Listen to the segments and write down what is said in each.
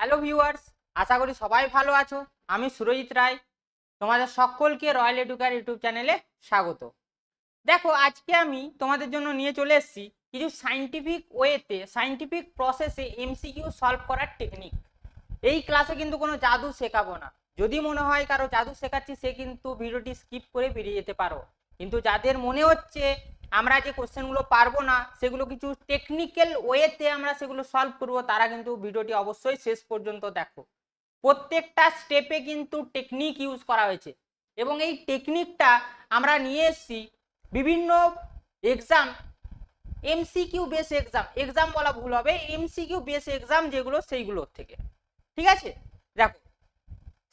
Hello viewers, আশা করি সবাই ভালো আছো। আমি সুরজিৎ রায়, তোমাদের সকলকে রয়্যাল এডুকেয়ার ইউটিউব চ্যানেলে স্বাগত। দেখো, আজকে আমি তোমাদের জন্য নিয়ে চলে এসেছি কিছু সাইন্টিফিক ওয়েতে, সাইন্টিফিক প্রসেসে এমসিকিউ সলভ করার টেকনিক। এই ক্লাসে কিন্তু কোনো জাদু শেখাবো না। যদি মনে হয় কারো জাদু শেখাচ্ছি, সে কিন্তু ভিডিওটি স্কিপ করে বেরিয়ে যেতে পারো। কিন্তু যাদের মনে হচ্ছে আমরা যে কোশ্চেনগুলো পারবো না, সেগুলো কিছু টেকনিক্যাল ওয়েতে আমরা সেগুলো সলভ করব, তারা কিন্তু ভিডিওটি অবশ্যই শেষ পর্যন্ত দেখো। প্রত্যেকটা স্টেপে কিন্তু টেকনিক ইউজ করা হয়েছে এবং এই টেকনিকটা আমরা নিয়ে এসেছি বিভিন্ন এক্সাম, এমসিকিউ বেস এক্সাম বলা ভুল হবে, এমসিকিউ বেস এক্সাম যেগুলো সেইগুলোর থেকে। ঠিক আছে, দেখো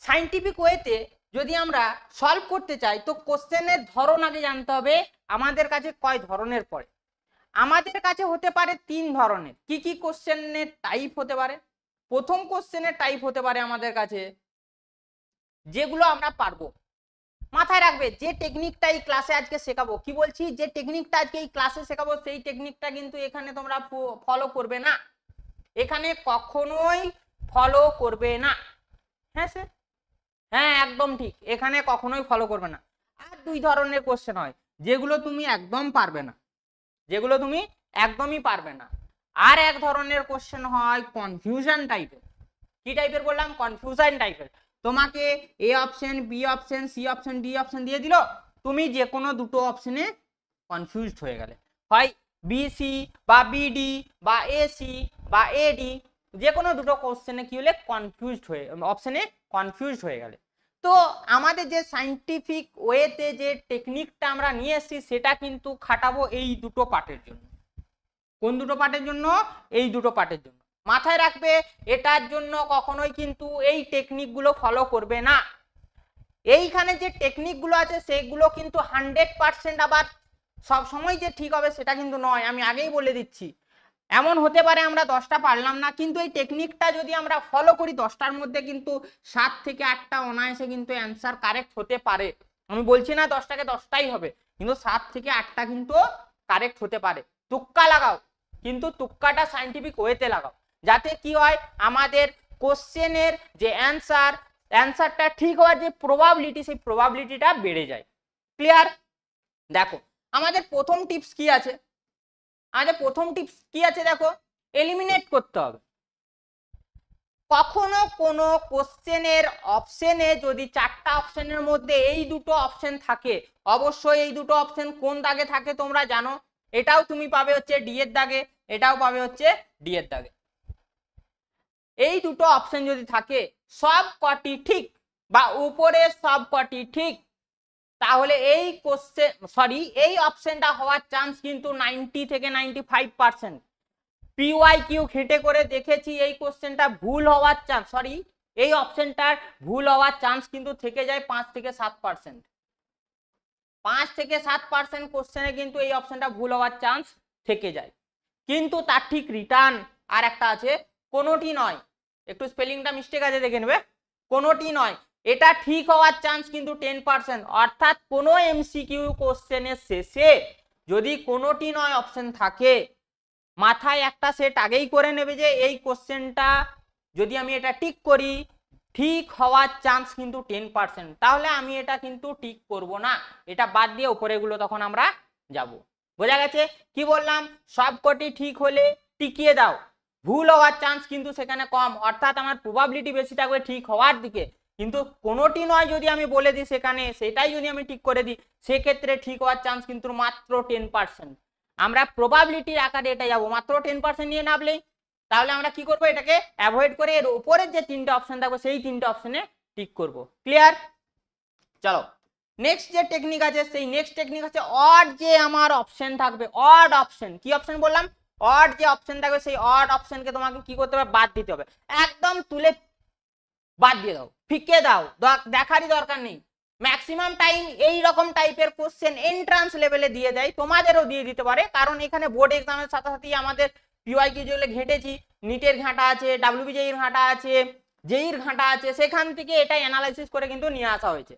সাইন্টিফিক ওয়েতে যদি আমরা সলভ করতে চাই তো কোশ্চেনের ধরন আগে জানতে হবে। আমাদের কাছে কয় ধরনের পড়ে? আমাদের কাছে হতে পারে 3 ধরনের। কি কি কোশ্চেনের টাইপ হতে পারে? প্রথম কোশ্চেনের টাইপ হতে পারে আমাদের কাছে যেগুলো আমরা পারবো। মাথায় রাখবে, যে টেকনিকটা এই ক্লাসে আজকে শেখাবো, কি বলছি, যে টেকনিকটা আজকে এই ক্লাসে শেখাবো সেই টেকনিকটা কিন্তু এখানে তোমরা ফলো করবে না, এখানে কখনোই ফলো করবে না। হ্যাঁ স্যার, হ্যাঁ একদম ঠিক, এখানে কখনোই ফলো করবে না। আর 2 ধরনের কোশ্চেন হয় যেগুলো তুমি একদম পারবে না, যেগুলো তুমি একদমই পারবে না। আর এক ধরনের কোশ্চেন হয় কনফিউশন টাইপের। কি টাইপের বললাম? কনফিউশন টাইপের। তোমাকে A option, B option, C option, D option দিয়ে দিল, তুমি যে কোনো দুটো অপশনে কনফিউজড হয়ে গেলে, হয় বিসি বা বিডি বা এসি বা এডি, যে কোনো দুটো কোশ্চেনে কি হলে কনফিউজড হয়ে, অপশনে কনফিউজড হয়ে গেলে। তো আমাদের যে সাইন্টিফিক ওয়েতে যে টেকনিকটা আমরা নিয়ে এসেছি সেটা কিন্তু খাটাবো এই দুটো পার্টের জন্য। কোন দুটো পার্টের জন্য? এই দুটো পার্টের জন্য। মাথায় রাখবে, এটার জন্য কখনোই কিন্তু এই টেকনিকগুলো ফলো করবে না। এইখানে যে টেকনিকগুলো আছে সেগুলো কিন্তু 100% আবার সব সময় যে ঠিক হবে সেটা কিন্তু নয়, আমি আগেই বলে দিচ্ছি। এমন হতে পারে আমরা 10টা পারলাম না, কিন্তু এই টেকনিকটা যদি আমরা ফলো করি 10টার মধ্যে কিন্তু 7 থেকে 8টা অনায়াসে কিন্তু অ্যান্সার কারেক্ট হতে পারে। আমি বলছি না 10টাকে 10টাই হবে, কিন্তু 7 থেকে 8টা কিন্তু কারেক্ট হতে পারে। তুক্কা লাগাও, কিন্তু তুক্কাটা সাইন্টিফিক ওয়েতে লাগাও, যাতে কি হয় আমাদের কোশ্চেনের যে অ্যান্সারটা ঠিক হওয়ার যে প্রবাবিলিটি, সেই প্রবাবিলিটিটা বেড়ে যায়। ক্লিয়ার? দেখো আমাদের প্রথম টিপস কি আছে, দেখো, এলিমিনেট করতে হবে। কখনো কোনো কোশ্চেনের অপশনে যদি 4টা অপশনের মধ্যে এই দুটো অপশন থাকে, অবশ্যই এই দুটো অপশন কোন দাগে থাকে তোমরা জানো, এটাও তুমি পাবে হচ্ছে ডি এর দাগে, এটাও পাবে হচ্ছে ডি এর দাগে। এই দুটো অপশন যদি থাকে সব কটি ঠিক বা উপরে সব কটি ঠিক, তাহলে এই এই অপশনটা হওয়ার চান্স কিন্তু 90 থেকে 95%। পিওয়াইকিউ ঘেটে করে দেখেছি এই কোশ্চেনটা ভুল হওয়ার চান্স, এই অপশনটার ভুল হওয়ার চান্স কিন্তু থেকে যায় 5 থেকে 7%। 5 থেকে 7% কোশ্চেনে কিন্তু এই অপশনটা ভুল হওয়ার চান্স থেকে যায়। কিন্তু তার ঠিক রিটার্ন আর একটা আছে, কোনোটি নয়, একটু স্পেলিংটা মিস্টেক আছে দেখে নেবে, কোনোটি নয়, এটা ঠিক হওয়ার চান্স কিন্তু 10%। অর্থাৎ কোনো এমসিকিউ কোশ্চেনের শেষে যদি কোনোটি নয় অপশন থাকে, মাথায় একটা সেট আগেই করে নেবে যে এই কোশ্চেনটা যদি আমি এটা টিক করি, ঠিক হওয়ার চান্স কিন্তু 10%, তাহলে আমি এটা কিন্তু টিক করব না, এটা বাদ দিয়ে উপরেগুলো তখন আমরা যাব। বোঝা গেছে? কি বললাম, সবকটি ঠিক হলে টিকিয়ে দাও, ভুল হওয়ার চান্স কিন্তু সেখানে কম, অর্থাৎ আমার প্রবাবিলিটি বেশি থাকবে ঠিক হওয়ার দিকে। কিন্তু কোনোটি নয় যদি আমি বলে দিই সেখানে, সেটাই যদি আমি ঠিক করে দিই, সেক্ষেত্রে ঠিক হওয়ার চান্স কিন্তু মাত্র 10%। আমরা প্রবাবিলিটির আকারে এটা যাবো, মাত্র 10% নিয়ে নামলেই, তাহলে আমরা কি করব, এটাকে অ্যাভয়েড করে এর উপরের যে 3টে অপশন থাকবে সেই 3টে অপশনে টিক করব। ক্লিয়ার? চলো নেক্সট যে টেকনিক আছে, সেই নেক্সট টেকনিক হচ্ছে অড যে আমার অপশন থাকবে, অড অপশন। কি অপশন বললাম? অড যে অপশন থাকবে সেই অড অপশনকে তোমাকে কি করতে হবে, বাদ দিতে হবে, একদম তুলে বাদ দিয়ে দাও, ফিকে দাও, দেখারই দরকার নেই। ম্যাক্সিমাম টাইম এই রকম টাইপের কোশ্চেন এন্ট্রান্স লেভেলে দিয়ে দেয়, তোমাদেরও দিয়ে দিতে পারে, কারণ এখানে বোর্ড এক্সামের সাথে সাথে আমাদের পিওয়াইকিউ যেগুলো ঘেটেছি, নিটের ঘাটা আছে, ডাব্লিউবিজেইর ঘাটা আছে, জেইর ঘাটা আছে, সেখান থেকে এটা অ্যানালাইসিস করে কিন্তু নিয়ে আসা হয়েছে।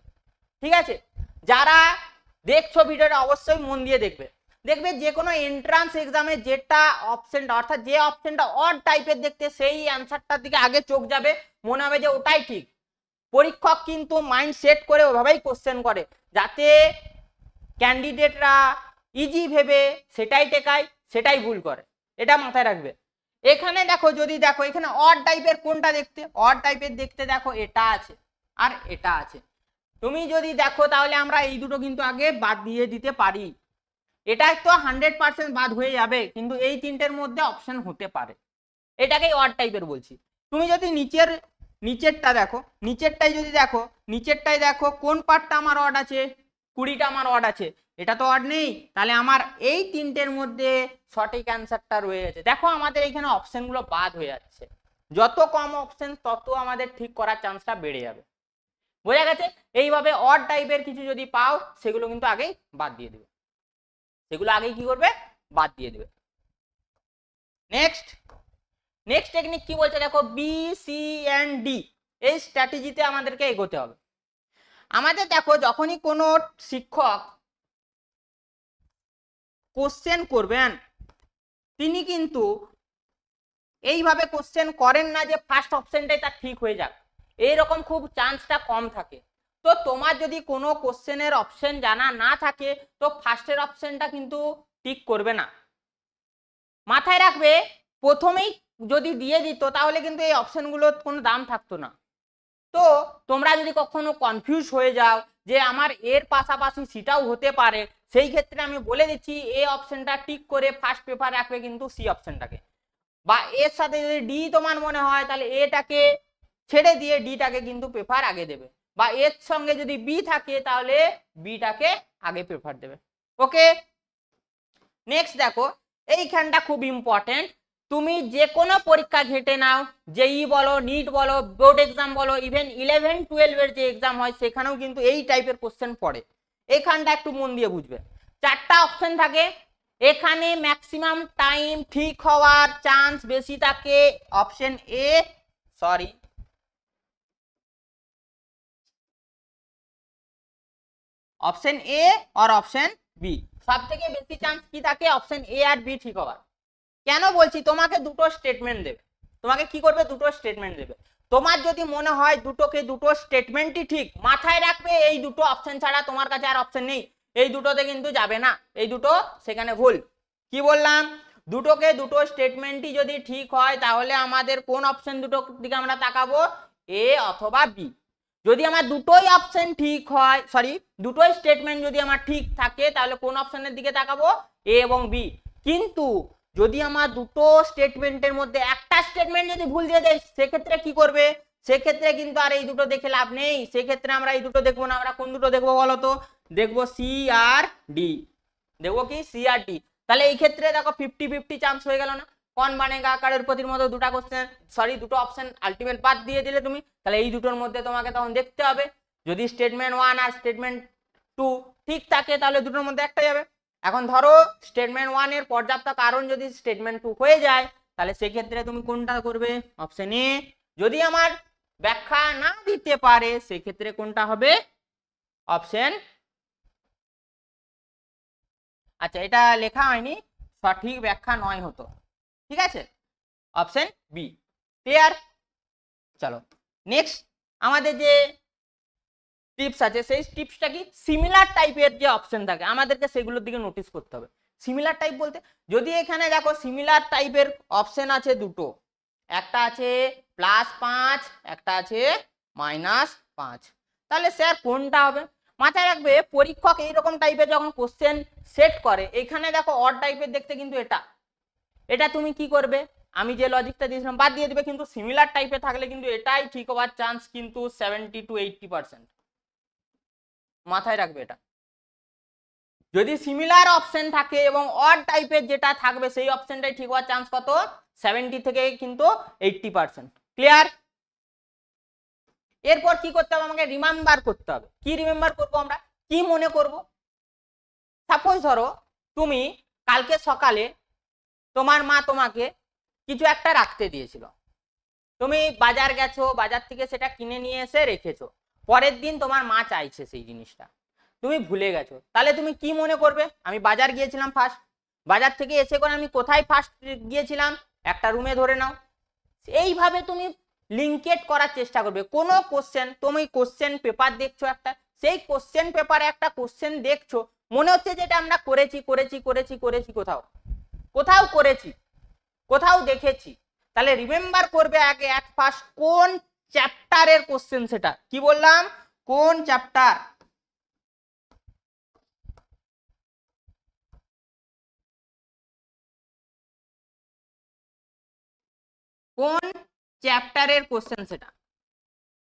ঠিক আছে, যারা দেখছো ভিডিওটা অবশ্যই মন দিয়ে দেখবে। দেখবে যে কোনো এন্ট্রান্স এক্সামে যেটা অপশনটা অর্থাৎ যে অপশনটা অড টাইপের দেখতে সেই অ্যান্সারটার দিকে আগে চোখ যাবে, মনে হবে যে ওটাই ঠিক। পরীক্ষক কিন্তু মাইন্ড সেট করে ওভাবেই কোশ্চেন করে যাতে ক্যান্ডিডেটরা ইজি ভেবে সেটাই টেকায়, সেটাই ভুল করে, এটা মাথায় রাখবে। এখানে দেখো, যদি দেখো এখানে অড টাইপের কোনটা দেখতে, অড টাইপের দেখতে দেখো এটা আছে আর এটা আছে। তুমি যদি দেখো তাহলে আমরা এই দুটো কিন্তু আগে বাদ দিয়ে দিতে পারি, এটা তো 100% বাদ হয়ে যাবে, কিন্তু এই তিনটের মধ্যে অপশন হতে পারে, এটাকেই অড টাইপের বলছি। তুমি যদি নিচেরটা দেখো, নিচেরটাই যদি দেখো, নিচেরটাই দেখো কোন পার্টটা আমার অড আছে, 20টা আমার অড আছে, এটা তো অড নেই, তাহলে আমার এই তিনটের মধ্যে সঠিক অ্যান্সারটা রয়ে গেছে। দেখো আমাদের এখানে অপশনগুলো বাদ হয়ে যাচ্ছে, যত কম অপশন তত আমাদের ঠিক করার চান্সটা বেড়ে যাবে। বোঝা গেছে? এইভাবে অড টাইপের কিছু যদি পাও সেগুলো কিন্তু আগেই বাদ দিয়ে দেবে, সেগুলো আগেই কি করবে, বাদ দিয়ে দেবে। নেক্সট টেকনিক কি বলছে দেখো, বি সি এন্ড ডি, এই স্ট্র্যাটেজিতে আমাদেরকে এগোতে হবে। আমাদের দেখো যখনই কোনো শিক্ষক কোশ্চেন করবেন তিনি কিন্তু এইভাবে কোশ্চেন করেন না যে ফার্স্ট অপশনটাই তার ঠিক হয়ে যাক, এইরকম খুব চান্সটা কম থাকে। তো তোমার যদি কোনো কোশ্চেনের অপশন জানা না থাকে তো ফার্স্টের অপশনটা কিন্তু ঠিক করবে না। মাথায় রাখবে প্রথমেই যদি দিয়ে দিত তাহলে কিন্তু এই অপশনগুলোর কোনো দাম থাকতো না। তো তোমরা যদি কখনো কনফিউজ হয়ে যাও যে আমার এর পাশাপাশি সেটাও হতে পারে, সেই ক্ষেত্রে আমি বলে দিচ্ছি এ অপশনটা টিক করে ফার্স্ট পেপার রাখবে কিন্তু সি অপশনটাকে, বা এর সাথে যদি ডি তোমার মনে হয় তাহলে এটাকে ছেড়ে দিয়ে ডিটাকে কিন্তু পেপার আগে দেবে, বা এর সঙ্গে যদি বি থাকে তাহলে বিটাকে আগে পেপার দেবে। ওকে, নেক্সট দেখো এইখানটা খুব ইম্পর্টেন্ট। তুমি যে কোনো পরীক্ষা ঘেটে নাও, জেই বলো, নিট বলো, বোর্ড এক্সাম বলো, ইভেন 11-12 এর যে এক্সাম হয় সেখানেও কিন্তু এই টাইপের কোশ্চেন পড়ে। এখানটা একটু মন দিয়ে বুঝবে, 4টা অপশন থাকে, এখানে ম্যাক্সিমাম টাইম ঠিক হওয়ার চান্স বেশি থাকে option A, sorry option A আর অপশন বি, সব থেকে বেশি চান্স কি থাকে অপশন এ আর বি ঠিক হওয়ার। কেন বলছি, তোমাকে দুটো স্টেটমেন্ট দেবে, তোমাকে কি করবে, দুটো স্টেটমেন্ট দেবে। তোমার যদি মনে হয় দুটো স্টেটমেন্টই ঠিক, মাথায় রাখবে এই দুটো অপশন ছাড়া তোমার কাছে আর অপশন নেই, এই দুটোতে কিন্তু যাবে না, এই দুটো সেখানে ভুল। কি বললাম, দুটো স্টেটমেন্টই যদি ঠিক হয় তাহলে আমাদের কোন অপশন দুটোর দিকে আমরা তাকাবো, এ অথবা বি। যদি আমার দুটোই অপশন ঠিক হয়, সরি দুটোই স্টেটমেন্ট যদি আমার ঠিক থাকে তাহলে কোন অপশনের দিকে তাকাবো, এ এবং বি। কিন্তু যদি আমার দুটো স্টেটমেন্টের মধ্যে একটা স্টেটমেন্ট যদি ভুল দিয়ে দেয় সেক্ষেত্রে কি করবে, সেক্ষেত্রে কিন্তু আর এই দুটো দেখে লাভ নেই, সেক্ষেত্রে আমরা এই দুটো দেখবো না, আমরা কোন দুটো দেখবো বলো তো, দেখবো সি আর ডি, দেখবো কি সি আর ডি। তাহলে এই ক্ষেত্রে দেখো 50-50 চান্স হয়ে গেল না, কौन बनेगा আকারের প্রতির মতো দুটো কোশ্চেন, সরি দুটো অপশন আলটিমেট বাদ দিয়ে দিলে তুমি, তাহলে এই দুটোর মধ্যে তোমাকে তখন দেখতে হবে, যদি স্টেটমেন্ট 1 আর স্টেটমেন্ট 2 ঠিক থাকে তাহলে দুটোর মধ্যে একটা যাবে। এখন ধরো স্টেটমেন্ট 1 এর পর্যাপ্ত কারণ যদি স্টেটমেন্ট 2 হয়ে যায় তাহলে সেই ক্ষেত্রে তুমি কোনটা করবে, অপশন এ। যদি আমার ব্যাখ্যা না দিতে পারে সেই ক্ষেত্রে কোনটা হবে, অপশন, আচ্ছা এটা লেখা হয়নি, সঠিক ব্যাখ্যা নয় হতো, ঠিক আছে, অপশন বি। ক্লিয়ার? চলো নেক্সট আমাদের যে টিপস আছে সেই টিপসটা কি, সিমিলার টাইপের যে অপশন থাকে আমাদেরকে সেগুলোর দিকে নোটিস করতে হবে। সিমিলার টাইপ বলতে যদি এখানে দেখো সিমিলার টাইপের অপশন আছে দুটো, একটা আছে +5 একটা আছে -5, তাহলে স্যার কোনটা হবে, মাথায় রাখবে পরীক্ষক এইরকম টাইপের যখন কোশ্চেন সেট করে, এখানে দেখো অড টাইপের দেখতে কিন্তু এটা তুমি কি করবে, আমি যে লজিকটা দিয়েছিলাম বাদ দিয়ে দিবে, কিন্তু সিমিলার টাইপে থাকলে কিন্তু এটাই ঠিক হওয়ার চান্স কিন্তু 70-80%, মাথায় রাখবে এটা। যদি সিমিলার অপশন থাকে এবং অড টাইপের যেটা থাকবে সেই অপশনটাই ঠিক হওয়ার চান্স কত, 70 থেকে কিন্তু 80%। ক্লিয়ার? এরপর কি করতে হবে, আমাকে রিমেম্বার করতে হবে। কি রিমেম্বার করবো আমরা, কি মনে করব, সাপোজ ধরো তুমি কালকে সকালে তোমার মা তোমাকে কিছু একটা রাখতে দিয়েছিল, তুমি বাজার গেছো, বাজার থেকে সেটা কিনে নিয়ে এসে রেখেছো, পরের দিন তোমার মা চাইছে সেই জিনিসটা, তুমি ভুলে গেছো, তাহলে তুমি কি মনে করবে? আমি বাজার গিয়েছিলাম ফার্স্ট, বাজার থেকে এসে করে আমি কোথায় ফার্স্ট গিয়েছিলাম? একটা রুমে ধরে নাও। এইভাবে তুমি লিঙ্কেট করার চেষ্টা করবে। কোনো কোশ্চেন, তুমি কোশ্চেন পেপার দেখছো একটা, সেই কোশ্চেন পেপারে একটা কোশ্চেন দেখছো, মনে হচ্ছে যেটা আমরা করেছি করেছি করেছি করেছি কোথাও কোথাও করেছি, কোথাও দেখেছি, তাহলে রিমেম্বার করবে আগে অ্যাট ফার্স্ট কোন চ্যাপ্টারের কোশ্চেন সেটা। কি বললাম? কোন চ্যাপ্টার, কোন চ্যাপ্টারের কোশ্চেন সেটা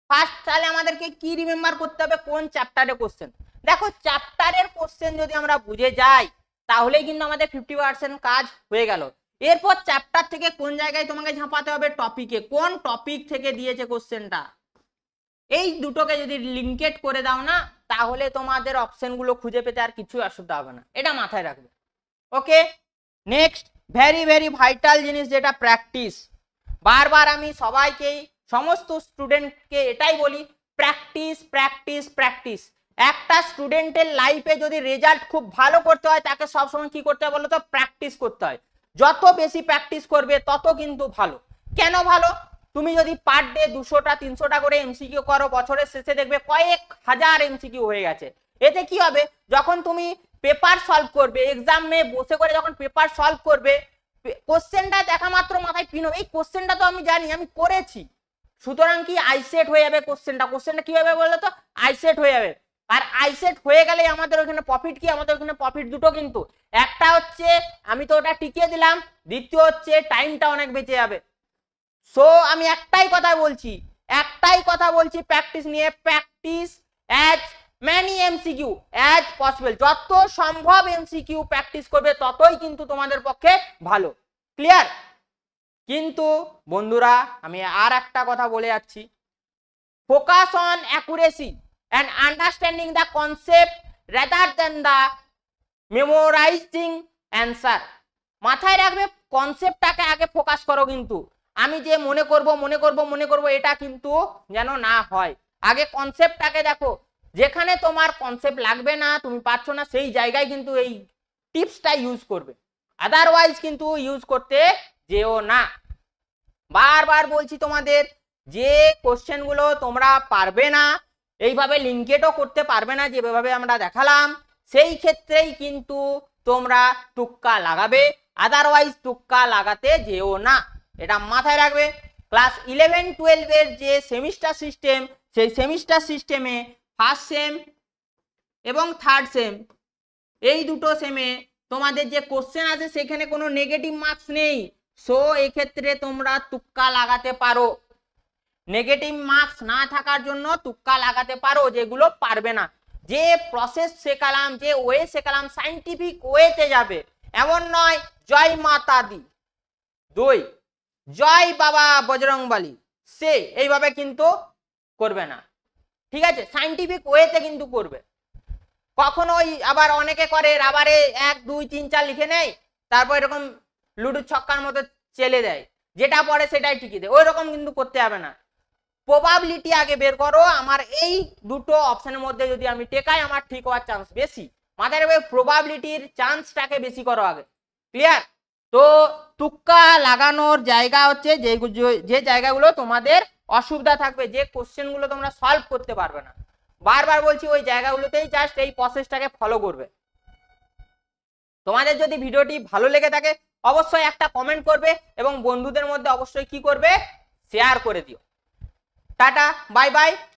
ফার্স্ট। তাহলে আমাদেরকে কি রিমেম্বার করতে হবে? কোন চ্যাপ্টারের কোশ্চেন। দেখো চ্যাপ্টারের কোশ্চেন যদি আমরা বুঝে যাই তাহলেই কিন্তু আমাদের 50% কাজ হয়ে গেল। এরপর চ্যাপ্টার থেকে কোন জায়গায় তোমাকে ঝাঁপাতে হবে? টপিকে, কোন টপিক থেকে দিয়েছে কোশ্চেনটা। এই দুটোকে যদি লিঙ্কেট করে দাও না, তাহলে তোমাদের অপশনগুলো খুঁজে পেতে আর কিছু অসুবিধা হবে না, এটা মাথায় রাখবে। ওকে, নেক্সট ভেরি ভেরি ভাইটাল জিনিস যেটা প্র্যাকটিস। বারবার আমি সবাইকেই, সমস্ত স্টুডেন্টকে এটাই বলি, প্র্যাকটিস প্র্যাকটিস প্র্যাকটিস। একটা স্টুডেন্টের লাইফে যদি রেজাল্ট খুব ভালো করতে হয় তাকে সবসময় কি করতে হয় বলো তো? প্র্যাকটিস করতে হয়। যত বেশি প্র্যাকটিস করবে তত কিন্তু ভালো। কেন ভালো? তুমি যদি পার ডে 200টা 300টা করে এমসিকিউ করো, বছরের শেষে দেখবে কয়েক হাজার এমসিকিউ হয়ে গেছে। এতে কি হবে? যখন তুমি পেপার সলভ করবে, এক্সামে বসে করে যখন পেপার সলভ করবে, কোশ্চেনটা দেখা মাত্র মাথায় পিন হবে, এই কোশ্চেনটা তো আমি জানি, আমি করেছি, সুতরাং কি আইসেট হয়ে যাবে কোশ্চেনটা। কোশ্চেনটা কি হবে বলো তো? আইসেট হয়ে যাবে। আর আইসেট হয়ে গেলে আমাদের ওখানে প্রফিট কি? আমাদের ওখানে প্রফিট দুটো, কিন্তু একটা হচ্ছে আমি তো ওটা টিকিয়ে দিলাম, দ্বিতীয় হচ্ছে টাইমটা অনেক বেঁচে যাবে। সো আমি একটাই কথা বলছি প্র্যাকটিস নিয়ে, practice as many MCQ as possible, যত সম্ভব MCQ প্র্যাকটিস করবে ততই কিন্তু তোমাদের পক্ষে ভালো। ক্লিয়ার? কিন্তু বন্ধুরা আমি আর একটা কথা বলে যাচ্ছি, focus on accuracy and understanding the concept rather than the memorizing answer। মাথায় রাখবে, কনসেপ্টটাকে আগে ফোকাস করো। কিন্তু আমি যে মনে করব এটা কিন্তু যেন না হয়। আগে কনসেপ্টটাকে দেখো, যেখানে তোমার কনসেপ্ট লাগবে না, তুমি পারছো না, সেই জায়গায় কিন্তু এই টিপসটা ইউজ করবে, আদারওয়াইজ কিন্তু ইউজ করতে যেও না। বারবার বলছি তোমাদের, যে কোশ্চেনগুলো তোমরা পারবে না, এইভাবে লিঙ্কেটও করতে পারবে না যেভাবে আমরা দেখালাম, সেই ক্ষেত্রেই কিন্তু তোমরা টুক্কা লাগাবে, আদারওয়াইজ টুক্কা লাগাতে যেও না, এটা মাথায় রাখবে। ক্লাস 11-12 এর যে সেমিস্টার সিস্টেম, সেই সেমিস্টার সিস্টেমে ফার্স্ট সেম এবং থার্ড সেম, এই দুটো সেমে তোমাদের যে কোশ্চেন আছে সেখানে কোনো নেগেটিভ মার্কস নেই। সো এক্ষেত্রে তোমরা তুক্কা লাগাতে পারো, নেগেটিভ মার্কস না থাকার জন্য তুক্কা লাগাতে পারো, যেগুলো পারবে না। যে প্রসেস শেখালাম, যে ওয়ে শেখালাম, সাইন্টিফিক ওয়েতে যাবে, এমন নয় জয় মাতা দি, দুই জয় বাবা বজরংবলী, সে এইভাবে কিন্তু করবে না, ঠিক আছে? সাইন্টিফিক ওয়েতে কিন্তু করবে। কখনোই আবার অনেকে করে রাবারে 1 2 3 4 লিখে নেয়, তারপর এরকম লুডু ছক্কার মতো চেলে দেয়, যেটা পড়ে সেটাই টিকে দেয়, ওই রকম কিন্তু করতে হবে না। প্রবাবিলিটি আগে বের করো, আমার এই দুটো অপশনের মধ্যে যদি আমি টেকাই, আমার ঠিক হওয়ার চান্স বেশি। মাথায় রাখবে, প্রবাবিলিটির চান্সটাকে বেশি করো আগে। ক্লিয়ার? তো তুক্কা লাগানোর জায়গা হচ্ছে যে জায়গাগুলো তোমাদের অসুবিধা থাকবে, যে কোশ্চেনগুলো তোমরা সলভ করতে পারবে না, বারবার বলছি ওই জায়গাগুলোতেই জাস্ট এই প্রসেসটাকে ফলো করবে। তোমাদের যদি ভিডিওটি ভালো লেগে থাকে অবশ্যই একটা কমেন্ট করবে এবং বন্ধুদের মধ্যে অবশ্যই কি করবে? শেয়ার করে দিও। Tata, bye bye.